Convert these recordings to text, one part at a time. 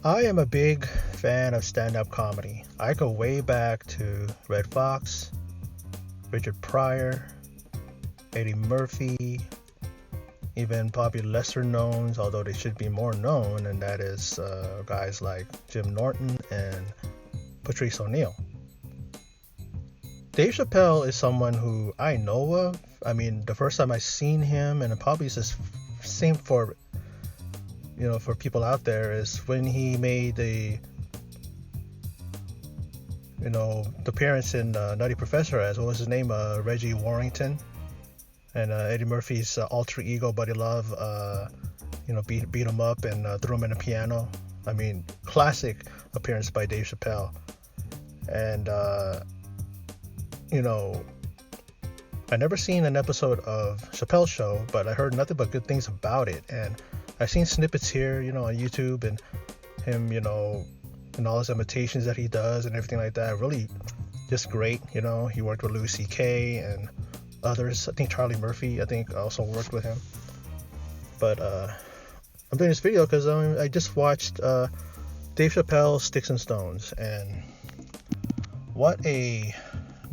I am a big fan of stand-up comedy. I go way back to Red Fox, Richard Pryor, Eddie Murphy, even probably lesser knowns, although they should be more known, and that is guys like Jim Norton and Patrice O'Neill. Dave Chappelle is someone who I know of. I mean, the first time I seen him, and it probably is the same for for people out there, is when he made the appearance in Nutty Professor as what was his name, Reggie Warrington, and Eddie Murphy's alter ego, Buddy Love, beat him up and threw him in a piano. I mean, classic appearance by Dave Chappelle. And I never seen an episode of Chappelle's Show, but I heard nothing but good things about it. And I've seen snippets here, on YouTube, and him, and all his imitations that he does and everything like that. Really just great. He worked with Louis C.K. and others. I think Charlie Murphy, also worked with him. But I'm doing this video because I just watched Dave Chappelle's Sticks and Stones, and what a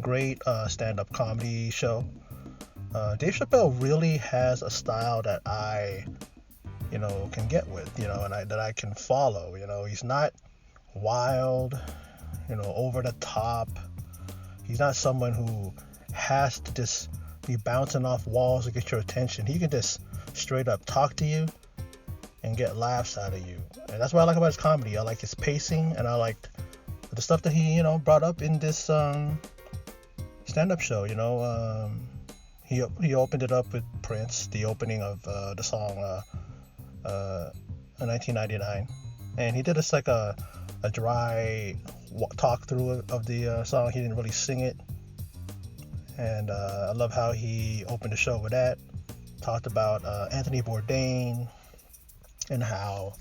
great stand-up comedy show. Dave Chappelle really has a style that I can get with, and that I can follow. He's not wild, over the top. He's not someone who has to just be bouncing off walls to get your attention. He can just straight up talk to you and get laughs out of you. And that's what I like about his comedy. I like his pacing, and I liked the stuff that he, brought up in this stand-up show. He opened it up with Prince, the opening of the song in 1999, and he did this like a dry talk through of the song. He didn't really sing it, and I love how he opened the show with that. Talked about Anthony Bourdain and how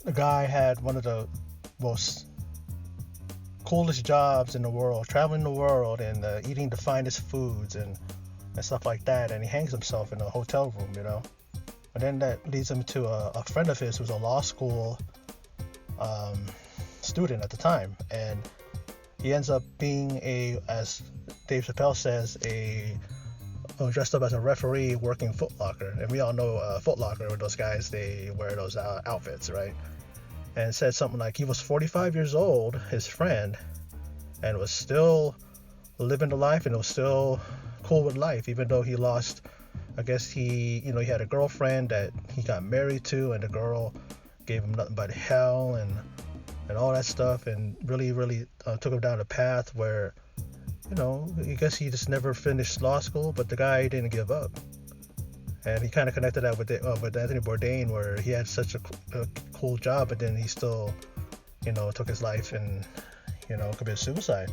the guy had one of the most coolest jobs in the world, traveling the world and eating the finest foods and stuff like that, and he hangs himself in a hotel room, And then that leads him to a friend of his who's a law school student at the time, and he ends up being as Dave Chappelle says, dressed up as a referee working Foot Locker. And we all know Foot Locker, with those guys, they wear those outfits, right? And said something like he was 45 years old, his friend, and was still living the life and was still cool with life, even though he lost, I guess he had a girlfriend that he got married to, and the girl gave him nothing but hell and all that stuff, and really, really took him down a path where, I guess he just never finished law school, but the guy didn't give up. And he kind of connected that with Anthony Bourdain, where he had such a cool job, but then he still, took his life and, committed suicide.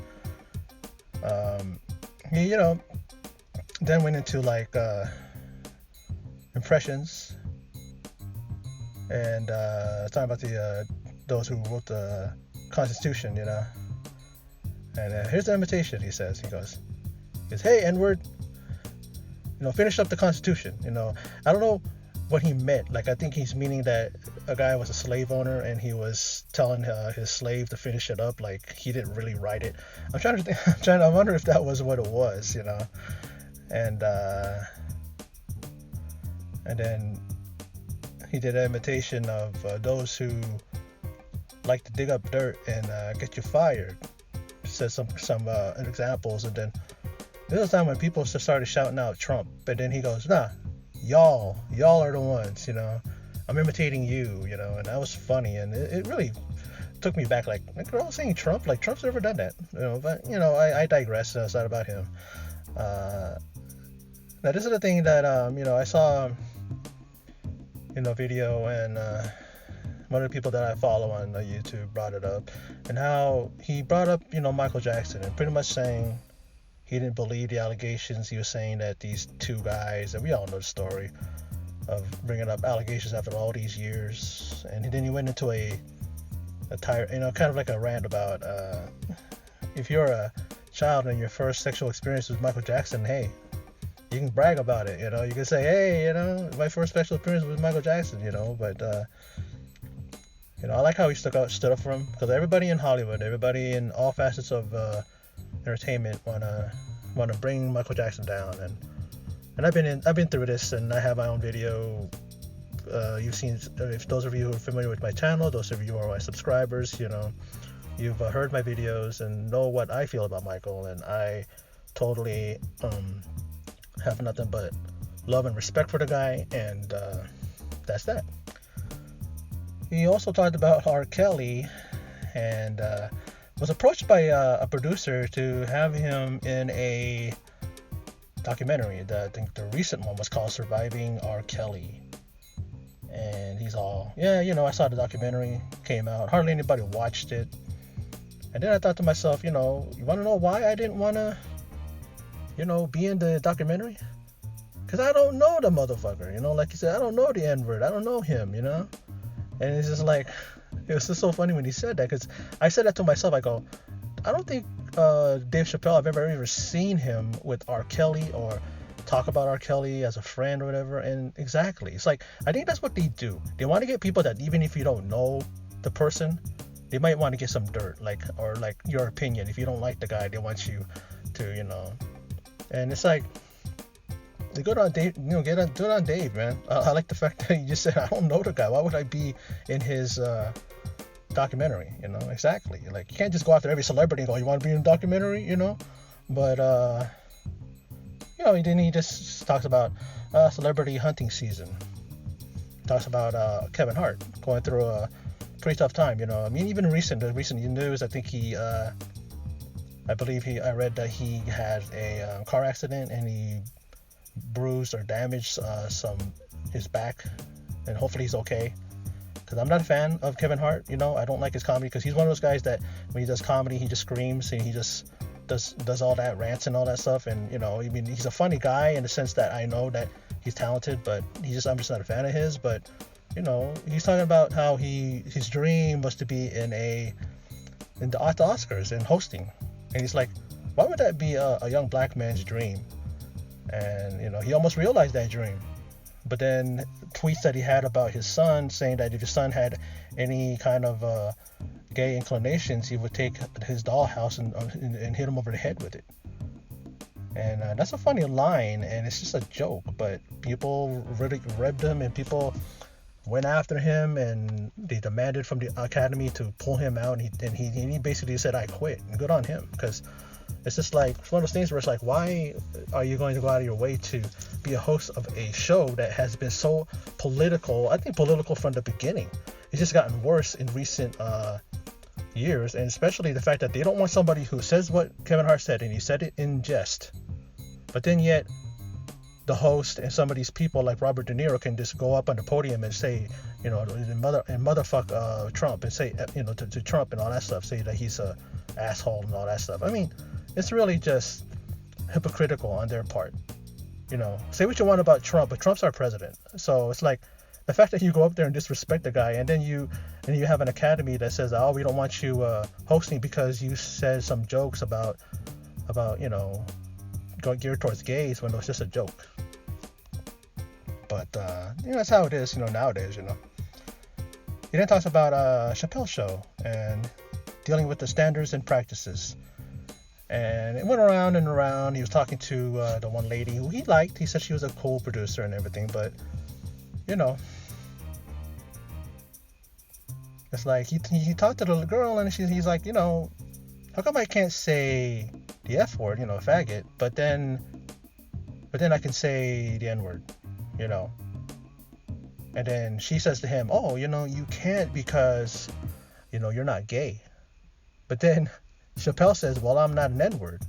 He, then went into like impressions and talking about those who wrote the Constitution, And here's the invitation, he says. He goes, "Hey, N-word, finish up the Constitution." I don't know what he meant. Like, I think he's meaning that a guy was a slave owner and he was telling his slave to finish it up. Like, he didn't really write it. I wonder if that was what it was, And then he did an imitation of those who like to dig up dirt and get you fired. Said some examples, and then this is the time when people just started shouting out Trump, and then he goes, "Nah, y'all are the ones, I'm imitating you, and that was funny, and it really took me back, like we're all saying Trump, like Trump's never done that, but I digress. It's not about him. Now this is the thing that I saw video, and one of the people that I follow on YouTube brought it up, and how he brought up Michael Jackson, and pretty much saying he didn't believe the allegations. He was saying that these two guys, and we all know the story of bringing up allegations after all these years, and then he went into a kind of like a rant about if you're a child and your first sexual experience with Michael Jackson, hey, you can brag about it, you can say, hey, my first sexual experience with Michael Jackson, but I like how he stood up for him, because everybody in Hollywood, everybody in all facets of entertainment wanna bring Michael Jackson down, and I've been through this, and I have my own video. You've seen, if those of you who are familiar with my channel, those of you who are my subscribers, you've heard my videos and know what I feel about Michael, and I totally have nothing but love and respect for the guy, and that's that. He also talked about R. Kelly, and was approached by a producer to have him in a documentary. I think the recent one was called Surviving R. Kelly. And he's all, yeah, I saw the documentary, came out, hardly anybody watched it. And then I thought to myself, you want to know why I didn't want to, be in the documentary? Because I don't know the motherfucker, like you said, I don't know the N-word, I don't know him, And it's just like, it was just so funny when he said that, because I said that to myself. I go, I don't think Dave Chappelle, I've ever seen him with R. Kelly or talk about R. Kelly as a friend or whatever. And exactly, it's like, I think that's what they do. They want to get people that, even if you don't know the person, they might want to get some dirt, or your opinion. If you don't like the guy, they want you to, and it's like, they go on Dave, do it on Dave, man. I like the fact that you just said, I don't know the guy. Why would I be in his documentary? Exactly. Like, you can't just go after every celebrity and go, you want to be in a documentary, But he just talks about celebrity hunting season. Talks about Kevin Hart going through a pretty tough time. Even the recent news, I think I read that he had a car accident, and he bruised or damaged his back, and hopefully he's okay. Because I'm not a fan of Kevin Hart. I don't like his comedy, because he's one of those guys that when he does comedy, he just screams and he just does all that, rants and all that stuff. And he's a funny guy in the sense that I know that he's talented, but I'm just not a fan of his. But he's talking about how his dream was to be in the Oscars and hosting, and he's like, why would that be a young black man's dream? And he almost realized that dream. But then tweets that he had about his son, saying that if his son had any kind of gay inclinations, he would take his dollhouse and hit him over the head with it. And that's a funny line, and it's just a joke, but people really ribbed him, and people went after him, and they demanded from the Academy to pull him out, and he basically said, I quit. And good on him, because it's just like, it's one of those things where it's like, why are you going to go out of your way to be a host of a show that has been so political? I think political from the beginning. It's just gotten worse in recent years, and especially the fact that they don't want somebody who says what Kevin Hart said, and he said it in jest, but then yet the host and some of these people like Robert De Niro can just go up on the podium and say, motherfuck Trump, and say, to Trump and all that stuff, say that he's a asshole and all that stuff. I mean, it's really just hypocritical on their part. Say what you want about Trump, but Trump's our president. So it's like, the fact that you go up there and disrespect the guy, and then you have an Academy that says, oh, we don't want you hosting because you said some jokes about going geared towards gays, when it was just a joke. But that's how it is, nowadays. He then talks about Chappelle's show and dealing with the standards and practices. And it went around and around. He was talking to the one lady who he liked. He said she was a cool producer and everything, but it's like he talked to the girl, and he's like, how come I can't say the F word, faggot, but then I can say the N word, And then she says to him, oh, you can't because, you're not gay. But then Chappelle says, well, I'm not an N-word,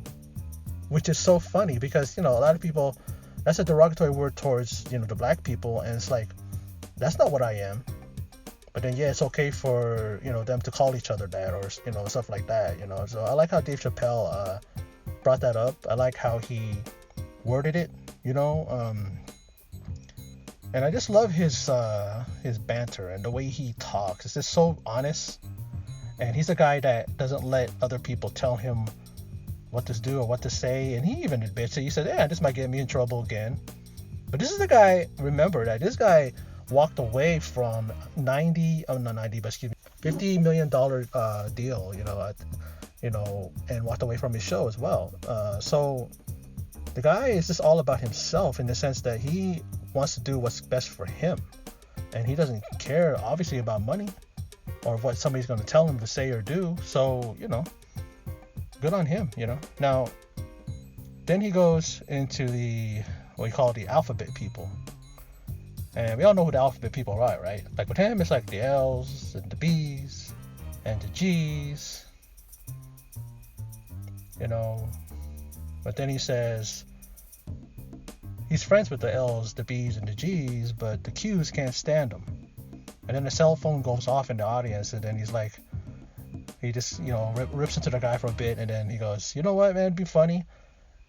which is so funny because, a lot of people, that's a derogatory word towards, the black people. And it's like, that's not what I am. But then, it's okay for, them to call each other that, or, stuff like that, So I like how Dave Chappelle brought that up. I like how he worded it, and I just love his banter and the way he talks. It's just so honest. And he's a guy that doesn't let other people tell him what to do or what to say. And he even admits it. He said, yeah, this might get me in trouble again. But this is the guy, remember that this guy walked away from $50 million deal, and walked away from his show as well. So the guy is just all about himself in the sense that he wants to do what's best for him, and he doesn't care obviously about money or what somebody's going to tell him to say or do. So good on him. Now then he goes into what we call the alphabet people, and we all know who the alphabet people are, right? Like with him, it's like the L's and the B's and the G's, but then he says he's friends with the L's, the B's, and the G's, but the Q's can't stand them. And then the cell phone goes off in the audience, and then he just rips into the guy for a bit, and then he goes, you know what, man, it'd be funny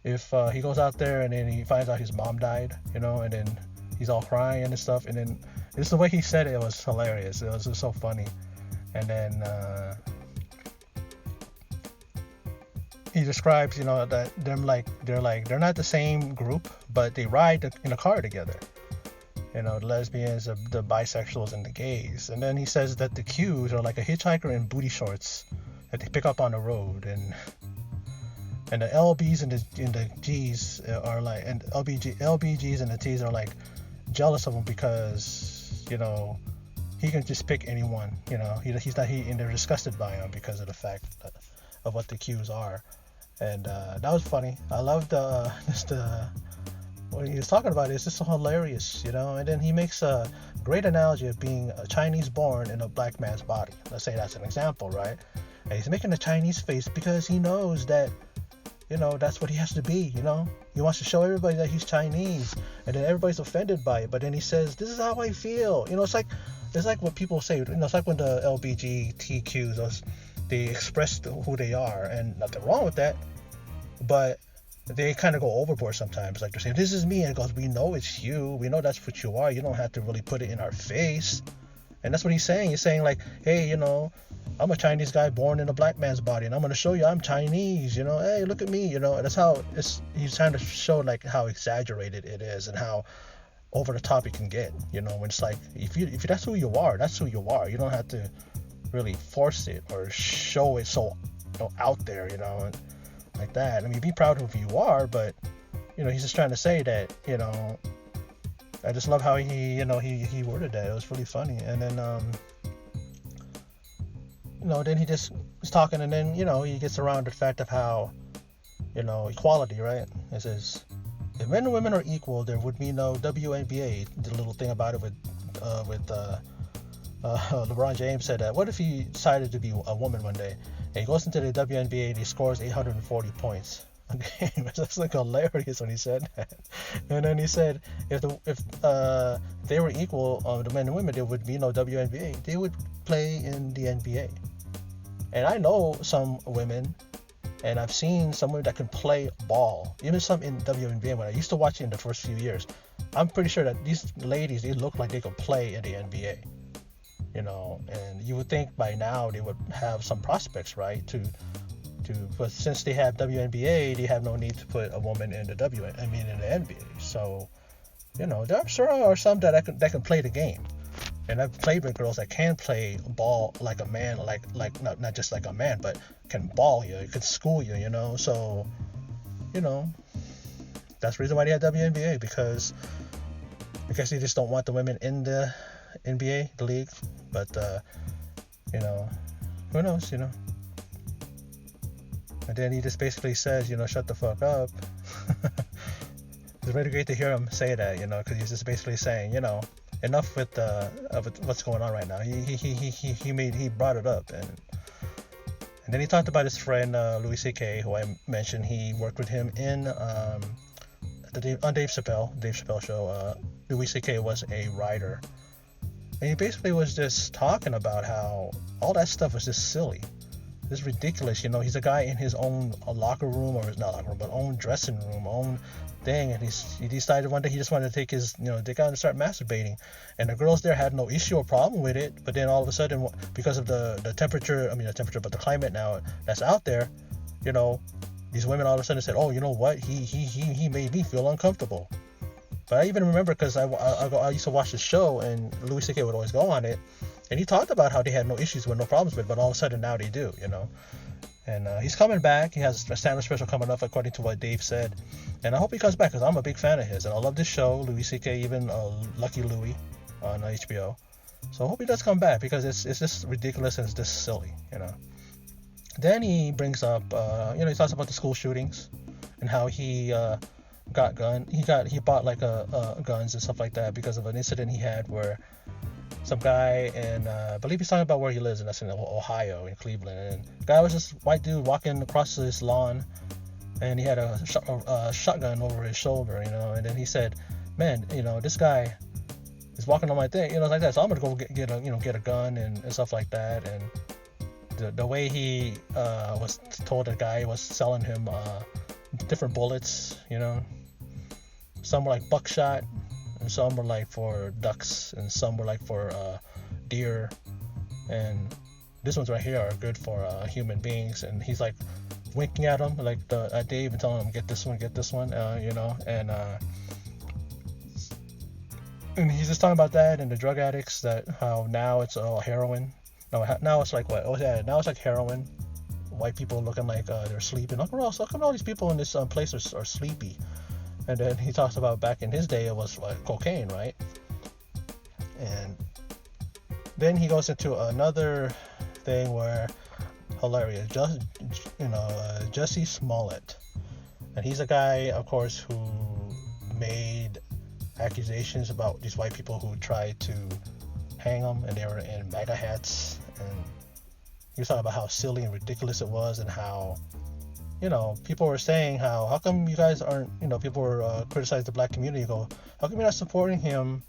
if he goes out there and then he finds out his mom died, and then he's all crying and stuff, and then it's the way he said it was hilarious. It was just so funny. And then he describes, that they're not the same group, but they ride in a car together. The lesbians, the bisexuals, and the gays. And then he says that the Qs are like a hitchhiker in booty shorts that they pick up on the road, and the LBs and the Gs are like, and LBGs and the Ts are like jealous of him because he can just pick anyone. And they're disgusted by him because of the fact of what the Qs are. And that was funny. I loved what he was talking about. It's just so hilarious, And then he makes a great analogy of being a Chinese born in a black man's body. Let's say that's an example, right? And he's making a Chinese face because he knows that, that's what he has to be, He wants to show everybody that he's Chinese, and then everybody's offended by it. But then he says, "This is how I feel." It's like what people say. It's like when the LGBTQs, they express who they are, and nothing wrong with that. But they kind of go overboard sometimes. Like they're saying, "This is me," and it goes, "We know it's you. We know that's what you are. You don't have to really put it in our face." And that's what he's saying. He's saying like, "Hey, I'm a Chinese guy born in a black man's body, and I'm going to show you I'm Chinese. Hey, look at me." And that's how he's trying to show like how exaggerated it is and how over the top it can get. When it's like if that's who you are, that's who you are. You don't have to really force it or show it so out there, and like that. I mean, be proud of who you are, but he's just trying to say that, I just love how he worded that. It was really funny. And then then he just was talking, and then he gets around the fact of how equality, right? It says if men and women are equal, there would be no WNBA. The little thing about it with LeBron James said that, what if he decided to be a woman one day? And he goes into the WNBA and he scores 840 points a game. It's like hilarious when he said that. And then he said if they were equal, the men and women, there would be no WNBA. They would play in the NBA. And I know some women, and I've seen some women that can play ball, even some in WNBA. When I used to watch it in the first few years, I'm pretty sure that these ladies, they look like they could play in the NBA. And you would think by now they would have some prospects, right? But since they have WNBA, they have no need to put a woman in the NBA. So, there sure are some that can play the game. And I've played with girls that can play ball like a man, like not just like a man, but can ball you, can school you, So, that's the reason why they have WNBA, because I guess they just don't want the women in the NBA, the league. But who knows, And then he just basically says, shut the fuck up. It's really great to hear him say that, because he's just basically saying, enough with what's going on right now. He brought it up, and then he talked about his friend Louis C.K., who I mentioned. He worked with him on Dave Chappelle show. Louis C.K. was a writer. And he basically was just talking about how all that stuff was just silly. It's ridiculous, He's a guy in his own locker room, or not locker room, but own dressing room, own thing. And he decided one day he just wanted to take his, dick out and start masturbating. And the girls there had no issue or problem with it. But then all of a sudden, because of the temperature, but the climate now that's out there, these women all of a sudden said, "Oh, you know what? He made me feel uncomfortable." But I even remember because I used to watch the show, and Louis C.K. would always go on it, And he talked about how they had no issues with, no problems with, but all of a sudden now they do, you know. And he's coming back. He has a stand-up special coming up, according to what Dave said. And I hope he comes back because I'm a big fan of his. And I love this show, Louis C.K., even Lucky Louie on HBO. So I hope he does come back because it's just ridiculous and it's just silly, you know. Then he brings up, he talks about the school shootings and how he got gun. He bought like guns and stuff like that because of an incident he had where some guy, and I believe he's talking about where he lives, and that's in Ohio, in Cleveland. And the guy was this white dude walking across his lawn, and he had a shotgun over his shoulder, you know. And then he said, "Man, this guy is walking on my thing, like that. So I'm gonna go get a gun and stuff like that." And the way he was told, the guy was selling him different bullets, some were like buckshot, and some were like for ducks, and some were like for deer, and this ones right here are good for human beings. And he's like winking at him, like at Dave, and telling him, get this one, and he's just talking about that and the drug addicts, that how now it's heroin. No, now it's like what? Oh yeah, now it's like heroin. White people looking like they're sleeping. How come all these people in this place are sleepy? And then he talks about back in his day it was like cocaine, right? And then he goes into another thing where hilarious, Jussie Smollett, and he's a guy, of course, who made accusations about these white people who tried to hang them, and they were in MAGA hats, and he was talking about how silly and ridiculous it was, and how people were saying how come you guys aren't, people were criticizing the black community, go, how come you're not supporting him,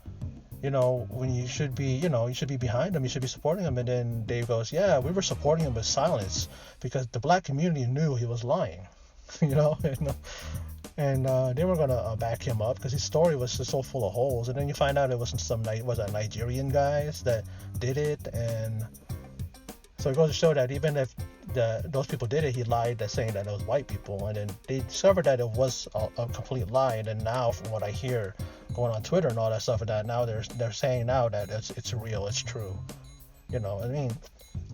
when you should be, you should be behind him, you should be supporting him. And then Dave goes, yeah, we were supporting him with silence because the black community knew he was lying, and they were gonna back him up because his story was just so full of holes. And then you find out it was Nigerian guys that did it, and so it goes to show that even if those people did it, he lied that saying that it was white people. And then they discovered that it was a complete lie. And then now, from what I hear going on Twitter and all that stuff, that now they're saying now that it's real, it's true. I mean,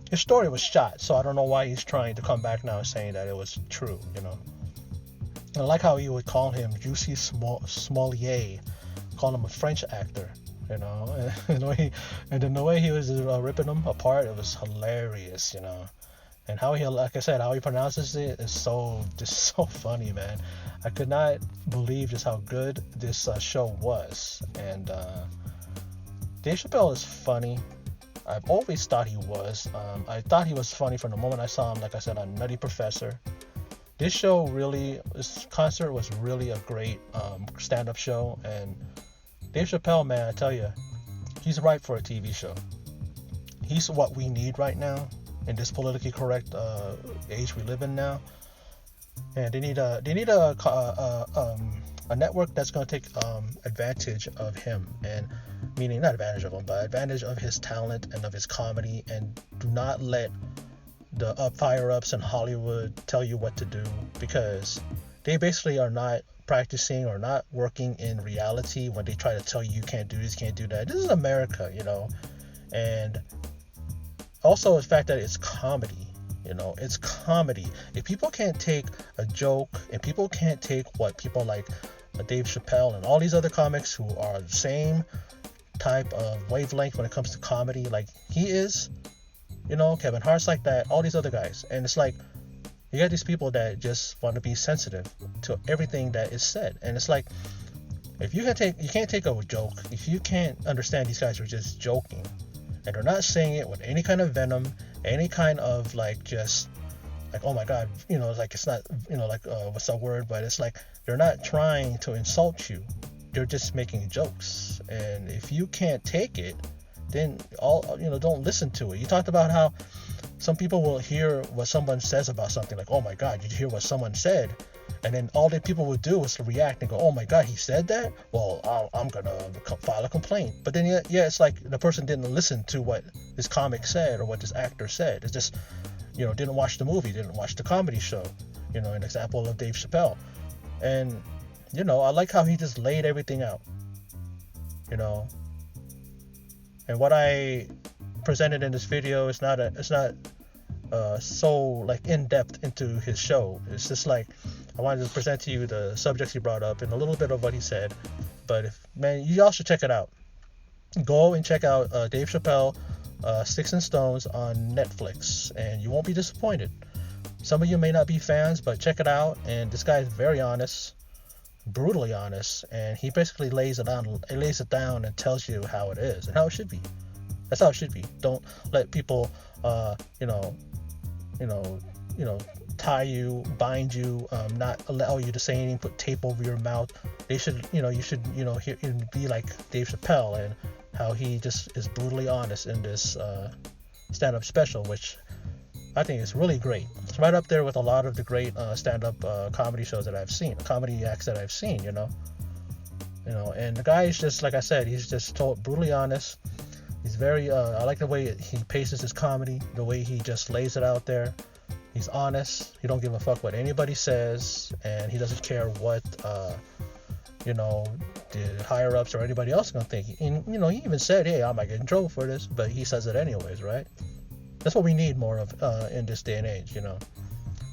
his story was shot, so I don't know why he's trying to come back now and saying that it was true. And I like how he would call him Juicy Smollett, call him a French actor. And the way he was ripping them apart, it was hilarious, And how how he pronounces it is just so funny, man. I could not believe just how good this show was. And Dave Chappelle is funny. I've always thought he was. I thought he was funny from the moment I saw him, like I said, on Nutty Professor. This concert was really a great stand-up show. And Dave Chappelle, man, I tell you, he's ripe for a TV show. He's what we need right now in this politically correct age we live in now. And they need a network that's going to take advantage of him, and meaning not advantage of him, but advantage of his talent and of his comedy, and do not let the higher-ups in Hollywood tell you what to do, because they basically are not practicing or not working in reality when they try to tell you you can't do this, can't do that. This is America, and also the fact that it's comedy, it's comedy. If people can't take a joke, and people can't take what people like Dave Chappelle and all these other comics who are the same type of wavelength when it comes to comedy, like he is, Kevin Hart's like that, all these other guys, and it's like, you got these people that just want to be sensitive to everything that is said. And it's like, if you can't take a joke, if you can't understand these guys are just joking, and they're not saying it with any kind of venom, any kind of just like, oh my God, like it's not, what's that word? But it's like, they're not trying to insult you. They're just making jokes. And if you can't take it, then don't listen to it. You talked about how some people will hear what someone says about something, like, oh my God, you hear what someone said, and then all that people would do is to react and go, oh my God, he said that? Well, I'm gonna file a complaint. But then it's like the person didn't listen to what this comic said or what this actor said. It's just, didn't watch the movie, didn't watch the comedy show. An example of Dave Chappelle. And I like how he just laid everything out. And what I presented in this video is not so like in depth into his show. It's just like I wanted to present to you the subjects he brought up and a little bit of what he said. But y'all should check it out. Go and check out Dave Chappelle, Sticks and Stones on Netflix, and you won't be disappointed. Some of you may not be fans, but check it out. And this guy is very honest, brutally honest, and he basically lays it down and tells you how it is and how it should be. That's how it should be. Don't let people, tie you, bind you, not allow you to say anything, put tape over your mouth. You should be like Dave Chappelle and how he just is brutally honest in this stand-up special, which I think is really great. It's right up there with a lot of the great stand-up comedy shows that I've seen, comedy acts that I've seen, and the guy is just, like I said, he's just brutally honest. He's very, I like the way he paces his comedy, the way he just lays it out there. He's honest. He don't give a fuck what anybody says, and he doesn't care what, the higher ups or anybody else is gonna think. And he even said, "Hey, I might get in trouble for this," but he says it anyways, right? That's what we need more of in this day and age,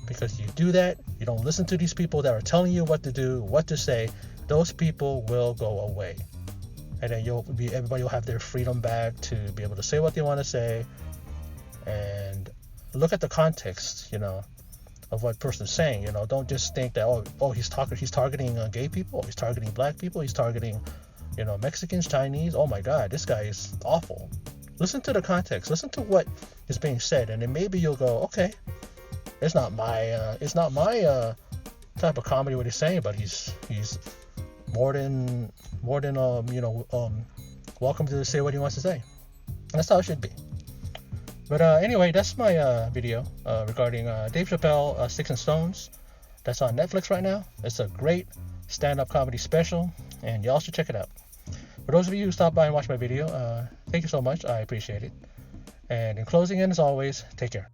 because you do that, you don't listen to these people that are telling you what to do, what to say. Those people will go away, and then everybody will have their freedom back to be able to say what they want to say. And look at the context, of what person's saying. Don't just think that he's targeting gay people, he's targeting black people, he's targeting Mexicans, Chinese. Oh my God, this guy is awful. Listen to the context, listen to what is being said, and then maybe you'll go, okay, it's not my type of comedy what he's saying, but he's more than welcome to say what he wants to say. And that's how it should be. But anyway, that's my video regarding Dave Chappelle, Sticks and Stones. That's on Netflix right now. It's a great stand-up comedy special, and y'all should check it out. For those of you who stopped by and watched my video, thank you so much. I appreciate it. And in closing, as always, take care.